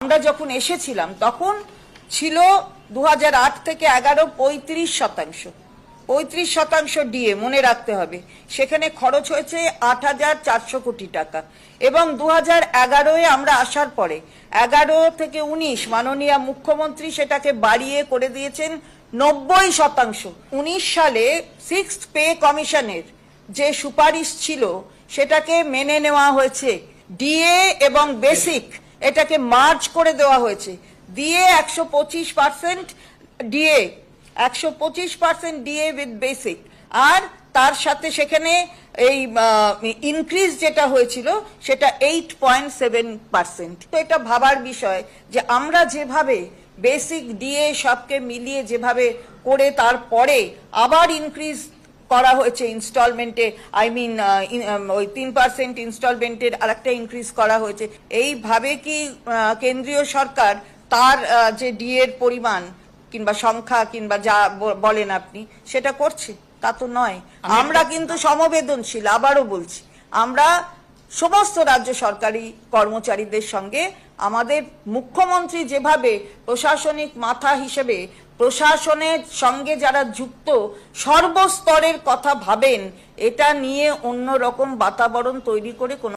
আমরা যখন এসেছিলাম তখন ছিল 2008 থেকে 11 35% ডিএ, মনে রাখতে হবে। সেখানে খরচ হয়েছে 8,400 কোটি টাকা। এবং 2011-এ আমরা আসার পরে 11 থেকে 19 মাননীয় মুখ্যমন্ত্রী সেটাকে বাড়িয়ে করে দিয়েছেন 90%। 19 সালে 6th পে কমিশনের যে সুপারিশ ছিল সেটাকে মেনে নেওয়া হয়েছে। ডিএ এবং বেসিক এটাকে মার্জ করে দেওয়া হয়েছে, দিয়ে 125% ডিএ, 125% ডিএ উইথ বেসিক। আর তার সাথে সেখানে এই ইনক্রিজ যেটা হয়েছিল সেটা 8.7%। তো এটা ভাবার বিষয় যে আমরা যেভাবে বেসিক ডিএ সবকে মিলিয়ে যেভাবে করে তারপরে আবার ইনক্রিজ করা হয়েছে ইনস্টলমেন্টে, ওই 3% ইনস্টলমেন্টের আরেকটা ইনক্রিজ করা হয়েছে। এইভাবে কি কেন্দ্রীয় সরকার তার যে ডিএর পরিমাণ কিংবা সংখ্যা কিংবা যা বলেন আপনি সেটা করছে? তা তো নয়। আমরা কিন্তু সমবেদনশীল, আবারও বলছি, আমরা সমস্ত রাজ্য সরকারি কর্মচারীদের সঙ্গে আমাদের মুখ্যমন্ত্রী যেভাবে প্রশাসনিক মাথা হিসেবে প্রশাসনের সঙ্গে যারা যুক্ত সর্বস্তরের কথা ভাবেন, এটা নিয়ে অন্যরকম বাতাবরণ তৈরি করে কোনো